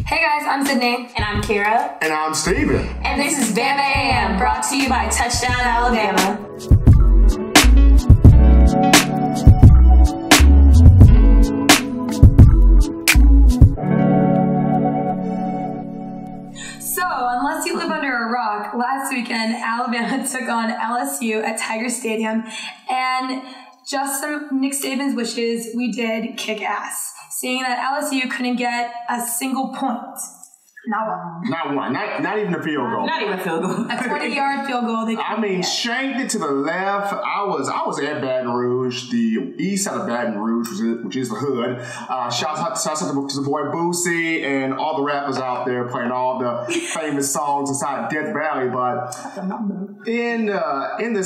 Hey guys, I'm Sydney. And I'm Khara. And I'm Steven. And this is Bama AM, brought to you by Touchdown Alabama. So, unless you live under a rock, last weekend Alabama took on LSU at Tiger Stadium, and just some Nick Saban's wishes, we did kick ass. Seeing that LSU couldn't get a single point. Not one. Not one. Not even a field goal. Not even a field goal. A 20-yard field goal. Shanked it to the left. I was at Baton Rouge, the east side of Baton Rouge, which is the hood. Shouts out to the boy Boosie and all the rappers out there playing all the famous songs inside Death Valley. But in the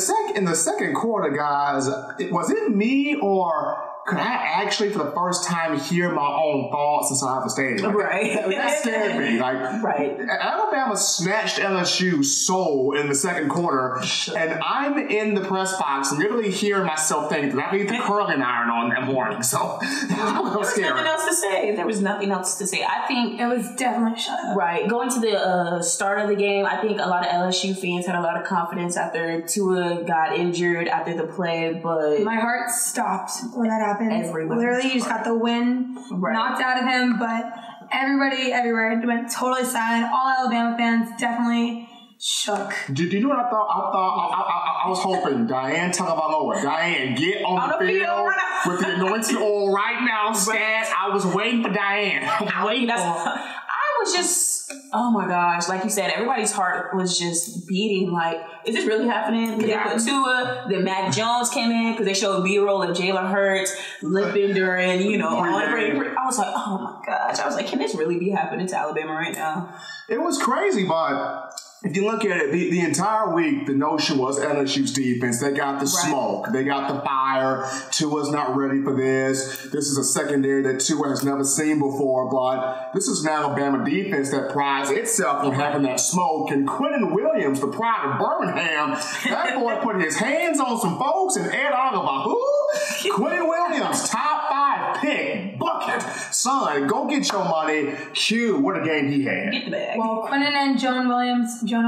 second quarter, guys, was it me or could I actually, for the first time, hear my own thoughts inside the stadium? Right. That scared me. Right. Alabama snatched LSU's soul in the second quarter, and I'm in the press box literally hearing myself think that I need the curling iron on that morning. So that was scary. There was nothing else to say. I think it was definitely shut up. Right. Going to the start of the game, I think a lot of LSU fans had a lot of confidence after Tua got injured after the play, but my heart stopped when that happened. Literally, he just got the wind knocked out of him, but everybody everywhere went totally silent. All Alabama fans definitely shook. Do you know what I thought? I was hoping Diane Tagovailoa, Diane, get on the field with the anointing oil right now, Stan. I was waiting for Diane. I was just, oh my gosh, like you said, everybody's heart was just beating. Like, is this really happening? They put Tua, then Mac Jones came in because they showed B-roll of Jalen Hurts limping during, I was like, oh my gosh. I was like, can this really be happening to Alabama right now? It was crazy, but if you look at it, the entire week, the notion was LSU's defense. They got the smoke. They got the fire. Tua's not ready for this. This is a secondary that Tua has never seen before, but this is an Alabama defense that prides itself on having that smoke. And Quentin Williams, the pride of Birmingham, that boy put his hands on some folks, and Ed Oliver, who? Quentin Williams, top 5 pick, bucket. Son, go get your money. Q, what a game he had. Get the bag. Well, Quentin and Jonah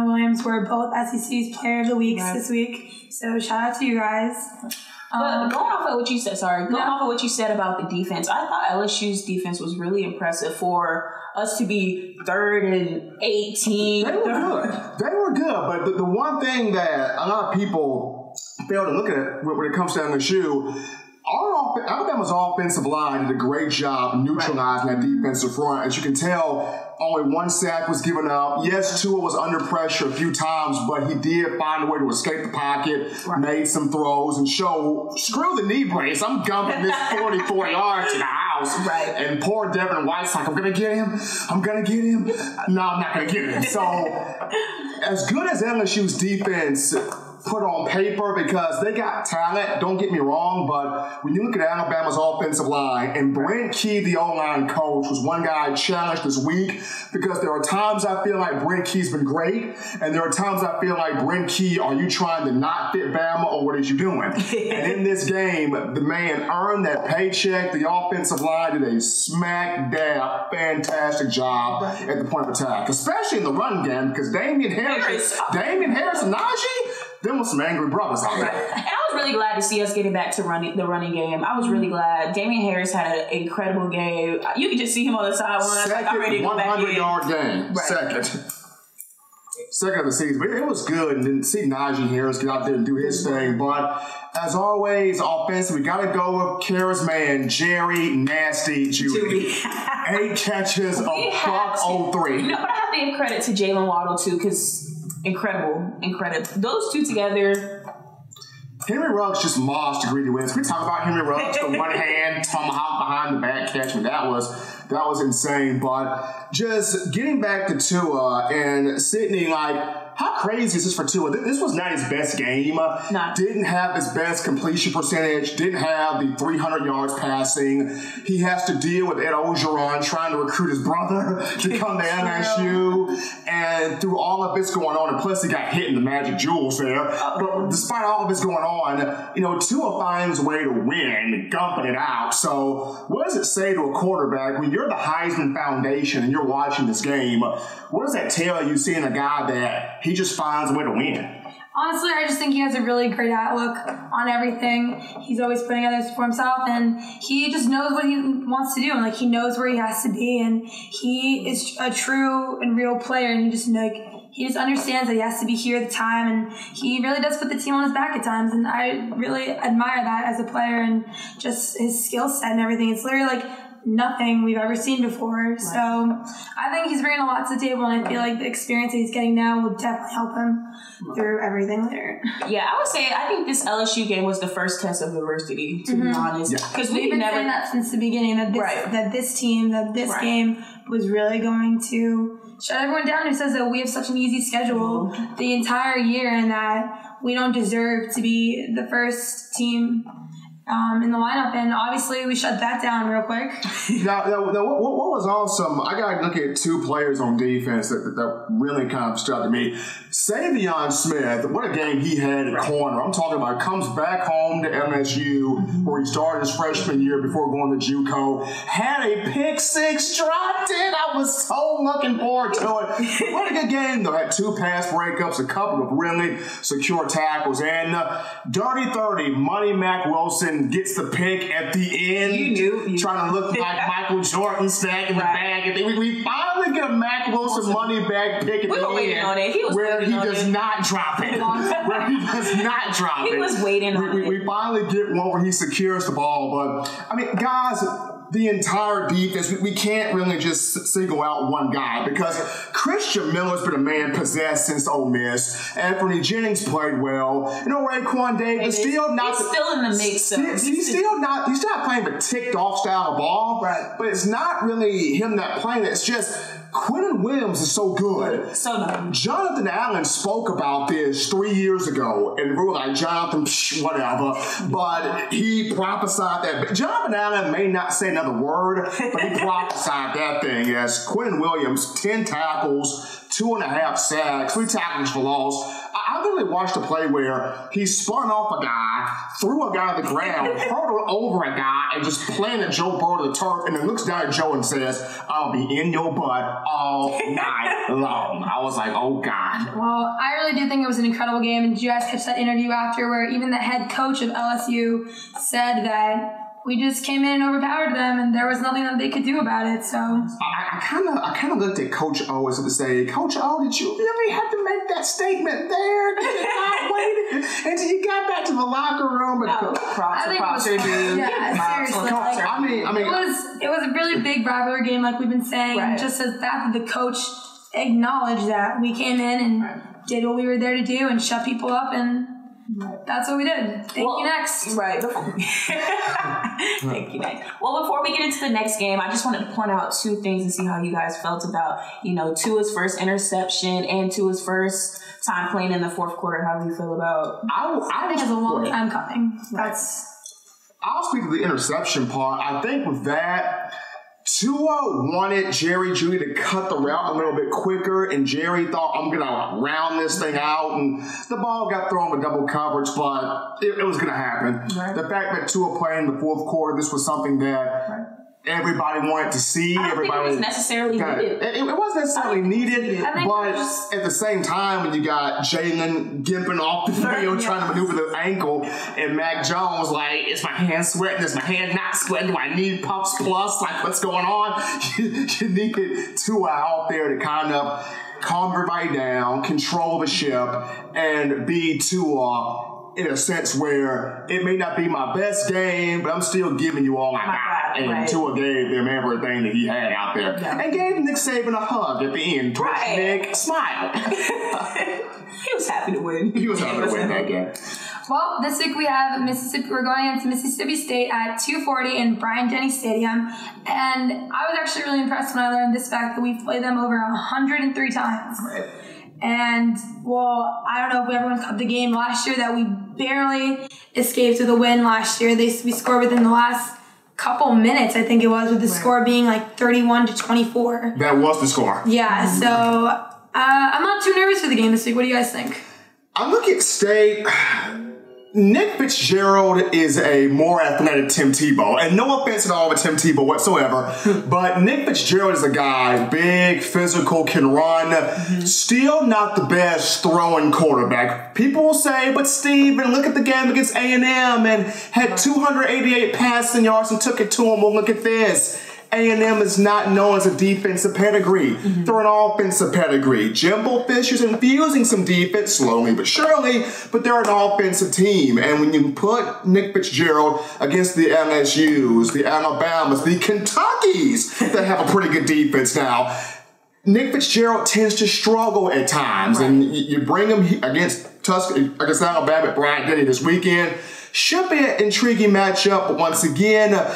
Williams were both SEC's Player of the Week this week. So shout out to you guys. But going off of what you said about the defense, I thought LSU's defense was really impressive for us to be 3rd and 18. They were good. But the one thing that a lot of people fail to look at when it comes to LSU, Alabama's offensive line did a great job neutralizing that defensive front. As you can tell, only 1 sack was given up. Yes, Tua was under pressure a few times, but he did find a way to escape the pocket, made some throws, and screw the knee brace. I'm dumping this 44 yards to the house. And poor Devin White's like, I'm going to get him. No, I'm not going to get him. So, as good as LSU's defense put on paper, because they got talent, don't get me wrong, but when you look at Alabama's offensive line, and Brent Key, the O-line coach, was one guy I challenged this week, because there are times I feel like Brent Key's been great, and there are times I feel like, Brent Key, are you trying to not fit Bama, or what is you doing? And in this game, the man earned that paycheck. The offensive line did a smack dab fantastic job at the point of attack, especially in the run game, because Damian Harris and Najee, them was some angry brothers out there. And I was really glad to see us getting back to the running game. I was really glad. Damian Harris had an incredible game. You could just see him on the sideline. Second, I'm ready to go back in. 100-yard game. Second of the season. But it was good. And then see Najee Harris get out there and do his thing. But as always, offensive, we got to go with Khara's man, Jerry Nasty Jeudy. 8 catches, $103. No, but I have to give credit to Jalen Waddle, too, because incredible. Those two together. Henry Ruggs just moshed Greenwood. Williams. We talk about Henry Ruggs, the one hand tomahawk behind the back catch. That was insane. But just getting back to Tua and Sydney, how crazy is this for Tua? This was not his best game. Didn't have his best completion percentage. Didn't have the 300 yards passing. He has to deal with Ed Orgeron trying to recruit his brother to come to LSU. And through all of this going on, and plus he got hit in the Magic Jewels there. But despite all of this going on, Tua finds a way to win, gumping it out. So what does it say to a quarterback when you're you're the Heisman Foundation and you're watching this game, what does that tell you seeing a guy that he just finds a way to win? Honestly, I just think he has a really great outlook on everything. He's always putting others before himself, and he just knows what he wants to do, and like he knows where he has to be, and he is a true and real player, and he just understands that he has to be here at the time, and he really does put the team on his back at times, and I really admire that as a player and just his skill set and everything. It's literally like nothing we've ever seen before. Right. So I think he's bringing a lot to the table, and I feel like the experience that he's getting now will definitely help him through everything later. Yeah, I would say I think this LSU game was the first test of adversity, to be honest. Because we've been saying that since the beginning, that this game was really going to shut everyone down who says that we have such an easy schedule the entire year and that we don't deserve to be the first team in the lineup, and obviously we shut that down real quick. Now, what was awesome, I got to look at two players on defense that really kind of stood out to me. Savion Smith, what a game he had at corner. I'm talking about comes back home to LSU where he started his freshman year before going to JUCO. Had a pick six, dropped it. I was so looking forward to it. What a good game, though. Had two pass breakups, a couple of really secure tackles, and Dirty 30, Money Mac Wilson gets the pick at the end. You knew. Trying to look like Michael Jordan stacking the bag. We finally get a Mac Wilson money bag pick at the end on it. where he does not drop it. He was waiting on it. We finally get one where he secures the ball. But, I mean, guys, the entire defense, we can't really just single out one guy because Christian Miller's been a man possessed since Ole Miss. Anthony Jennings played well. Raekwon Davis he's still in the mix. He's not playing the ticked off style of ball. Right. But it's not really him not playing. It's just Quentin Williams is so good. So nice. Jonathan Allen spoke about this 3 years ago, and we were like, Jonathan, whatever. But he prophesied that. Jonathan Allen may not say another word, but he prophesied that thing as Quentin Williams, 10 tackles, 2.5 sacks, 3 tackles for loss. I really watched a play where he spun off a guy, threw a guy to the ground, hurdled over a guy, and just planted Joe Burrow to the turf, and then looks down at Joe and says, I'll be in your butt all night long. I was like, oh, God. Well, I really do think it was an incredible game, and did you guys catch that interview after where even the head coach of LSU said that we just came in and overpowered them, and there was nothing that they could do about it. So I kind of looked at Coach O as to say, Coach O, did you really have to make that statement there? Did you not wait until you got back to the locker room? Props are due. Yeah, seriously. I mean, it was a really big rivalry game, like we've been saying. Right. Just the fact that the coach acknowledged that we came in and did what we were there to do and shut people up, and that's what we did. Thank you next. Right. Thank you next. Well, before we get into the next game, I just wanted to point out 2 things and see how you guys felt about, Tua's first interception and Tua's first time playing in the fourth quarter. How do you feel about? I think it's a long time coming. I'll speak to the interception part. I think with that, Tua wanted Jerry Jeudy to cut the route a little bit quicker, and Jerry thought, I'm going to round this thing out, and the ball got thrown with double coverage, but it was going to happen. Right. The fact that Tua played in the fourth quarter, this was something that everybody wanted to see. I don't think it was necessarily needed. It wasn't necessarily needed, but at the same time, when you got Jalen gimping off the field trying to maneuver the ankle, and Mac Jones like, is my hand sweating? Is my hand not sweating? Do I need Puffs Plus? Like, what's going on? You needed Tua out there to kind of calm everybody down, control the ship, and be Tua in a sense where it may not be my best game, but I'm still giving you all I got. And Tua gave them everything that he had out there. Yeah. And gave Nick Saban a hug at the end. Nick smiled. He was happy to win. He was happy to win that game. Well, this week we have Mississippi. We're going into Mississippi State at 2:40 in Bryant-Denny Stadium, and I was actually really impressed when I learned this fact that we've played them over 103 times. Right. And, well, I don't know if everyone caught the game last year that we barely escaped with a win last year. We scored within the last couple minutes, I think it was, with the score being like 31-24. That was the score. Yeah, so I'm not too nervous for the game this week. What do you guys think? I look at State. Nick Fitzgerald is a more athletic Tim Tebow. And no offense at all to Tim Tebow whatsoever, but Nick Fitzgerald is a guy, big, physical, can run, still not the best throwing quarterback. People will say, but Steven, look at the game against A&M and had 288 passing yards and took it to him. Well, look at this. A&M is not known as a defensive pedigree. They're an offensive pedigree. Jimbo Fisher's infusing some defense slowly but surely, but they're an offensive team. And when you put Nick Fitzgerald against the LSUs, the Alabamas, the Kentuckys that have a pretty good defense now, Nick Fitzgerald tends to struggle at times. And you bring him against Alabama at Bryant-Denny this weekend. Should be an intriguing matchup, but once again,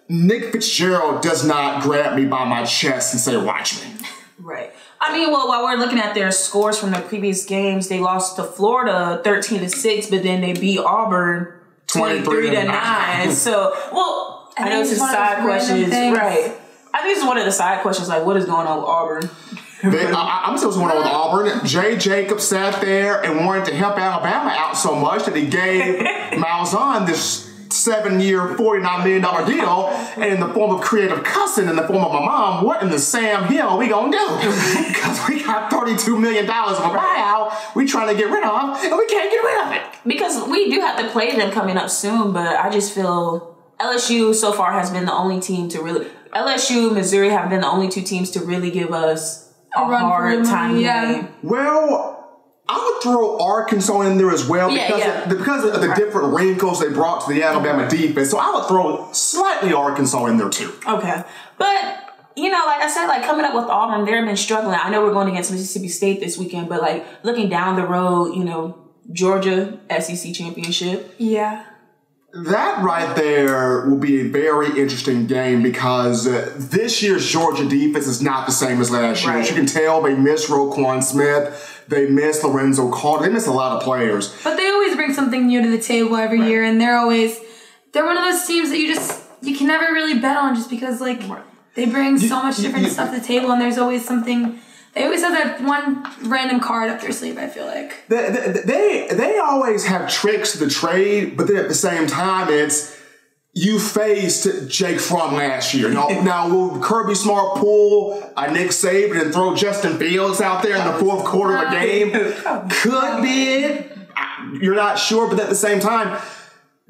Nick Fitzgerald does not grab me by my chest and say, watch me. Right. I mean, well, while we're looking at their scores from the previous games, they lost to Florida 13-6, but then they beat Auburn 23-9. So, well, I know this is side questions. Right. I think this is one of the side questions, like, what is going on with Auburn? I'm still going on with Auburn. Jay Jacobs sat there and wanted to help Alabama out so much that he gave Malzahn this 7-year, $49 million deal, and in the form of creative cussing in the form of my mom, what in the Sam Hill we gonna do? Because we got $32 million of a buyout we trying to get rid of, and we can't get rid of it. Because we do have to play them coming up soon, but I just feel LSU so far has been the only team to really... LSU, Missouri have been the only two teams to really give us a hard time game. Well, I would throw Arkansas in there as well because of the different wrinkles they brought to the Alabama defense. So I would throw slightly Arkansas in there too. Okay. But, you know, like I said, like coming up with Auburn, they've been struggling. I know we're going against Mississippi State this weekend, but like looking down the road, you know, Georgia SEC championship. Yeah. That right there will be a very interesting game because this year's Georgia defense is not the same as last year. As you can tell, they miss Roquan Smith. They miss Lorenzo Carter. They miss a lot of players. But they always bring something new to the table every year, and they're one of those teams that you can never really bet on just because, like, they bring so much different stuff to the table, and there's always something. They always have that one random card up their sleeve, I feel like. They always have tricks to the trade, but then at the same time, it's you faced Jake Fromm last year. Now will Kirby Smart pull Nick Saban and throw Justin Fields out there in the fourth quarter of a game? Could be it. You're not sure, but at the same time,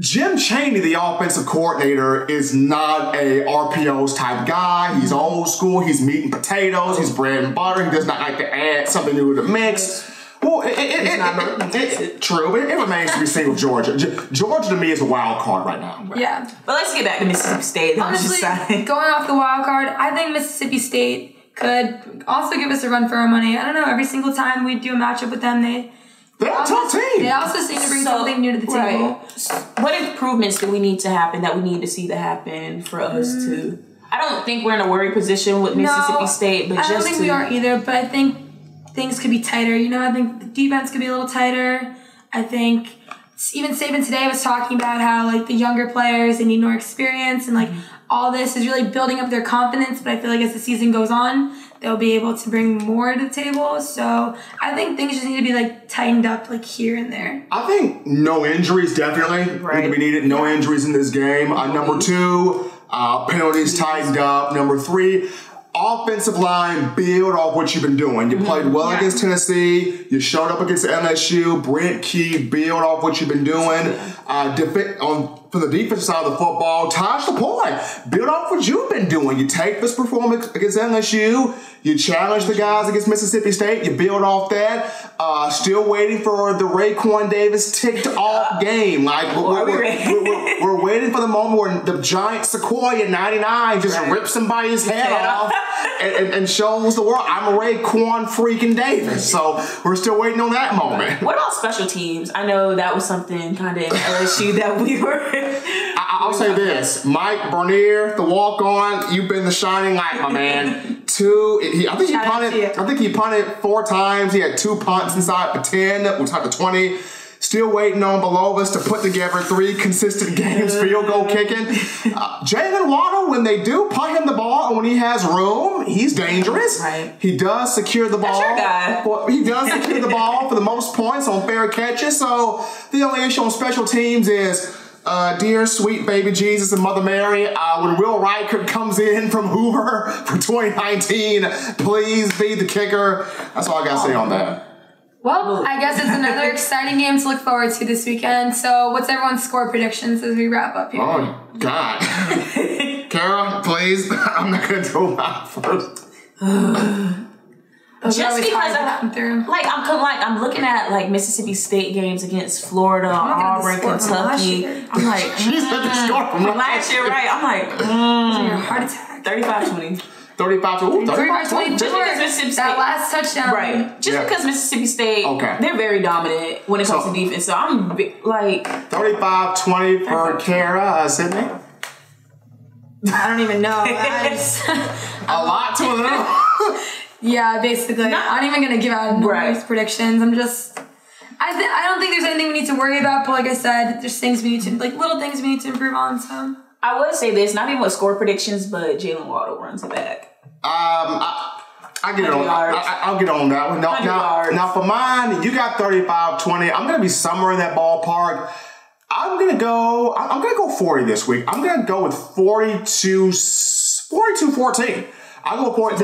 Jim Chaney, the offensive coordinator, is not a RPOs type guy. He's old school. He's meat and potatoes. He's bread and butter. He does not like to add something new to the mix. Well, true, but it remains to be seen with Georgia. Georgia, to me, is a wild card right now. Yeah. But let's get back to Mississippi State. Honestly, going off the wild card, I think Mississippi State could also give us a run for our money. I don't know, every single time we do a matchup with them, they're a tough team. They also seem to bring something new to the table. What improvements do we need to happen that we need to see to happen for us to... I don't think we're in a worried position with Mississippi State, but I don't think we are either, but I think things could be tighter. You know, I think the defense could be a little tighter. I think even Saban today was talking about how, like, the younger players, they need more experience, and, like, all this is really building up their confidence, but I feel like as the season goes on, they'll be able to bring more to the table. So I think things just need to be, like, tightened up, like, here and there. I think no injuries definitely need to be needed. No injuries in this game. Number 2, penalties tightened up. Number 3, offensive line, build off what you've been doing. You played well against Tennessee. You showed up against LSU. Brent Key, build off what you've been doing. From the defensive side of the football, Taj LaPointe, build off what you've been doing. You take this performance against LSU. You challenge the guys against Mississippi State. You build off that. Still waiting for the Raekwon Davis ticked off game. Like we're waiting for the moment where the giant Sequoia 99 just rips somebody's head off and shows the world I'm a Raekwon freaking Davis. So we're still waiting on that moment. What about special teams? I know that was something kind of in LSU that we were. I'll say this: Mike Bernier, the walk-on, you've been the shining light, my man. 2, I think he punted 4 times. He had 2 punts inside the 10, which had the 20. Still waiting on below us to put together 3 consistent games field goal kicking. Jalen Waddle, when they do punt him the ball and when he has room, he's dangerous. Right. He does secure the ball. That's your guy. He does secure the ball for the most points on fair catches. So the only issue on special teams is, dear sweet baby Jesus and Mother Mary, when Will Reichert comes in from Hoover for 2019, please be the kicker. That's all I got to say on that. Well, I guess it's another exciting game to look forward to this weekend. So what's everyone's score predictions as we wrap up here? Oh, God. Khara, please. I'm not going to do mine first. Just because I'm looking at Mississippi State games against Florida, Auburn, Kentucky. I'm like, She said the score from last year, right? I'm like, Your heart attack. 35-20. 35-20. Just because Mississippi State, that last touchdown. Right. Just because Mississippi State, they're very dominant when it comes to defense. So I'm like 35-20 for Khara, Sydney. I don't even know. A lot to know. Yeah, basically. I'm not even gonna give out numbers predictions. I don't think there's anything we need to worry about. But like I said, there's things we need to little things we need to improve on. So. I would say this, not even with score predictions, but Jalen Waddle runs it back. I get on. I'll get on that one. Now for mine, you got 35-20. I'm gonna be somewhere in that ballpark. I'm gonna go 40 this week. I'm gonna go with 42-14. I go for it.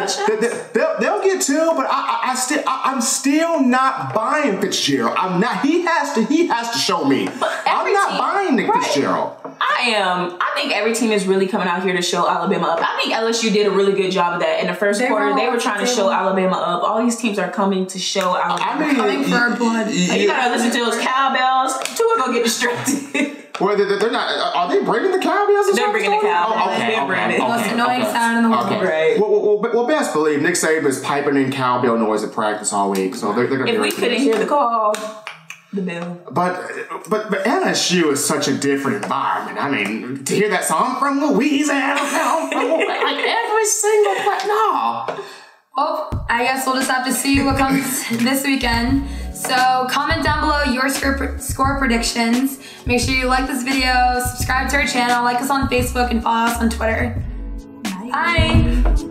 They'll get 2, but I'm still not buying Fitzgerald. I'm not. He has to show me. I'm not buying Nick Fitzgerald. I am. I think every team is really coming out here to show Alabama up. I think LSU did a really good job of that in the first quarter. They were trying to show Alabama up. All these teams are coming to show Alabama. Coming for our blood. You gotta listen to those cowbells. Two are gonna get distracted. Well, they're not. Are they bringing the cowbells? They're bringing the cowbells. Oh, okay. They're bringing it. The most annoying sound in the world. Right. Well, best believe Nick Saban is piping in cowbell noise at practice all week. So they're gonna. If we couldn't hear the call, the bell. But LSU is such a different environment. I mean, to hear that song from Louisiana, like every single place. No. Well, I guess we'll just have to see what comes this weekend. So comment down below your score predictions. Make sure you like this video, subscribe to our channel, like us on Facebook, and follow us on Twitter. Bye.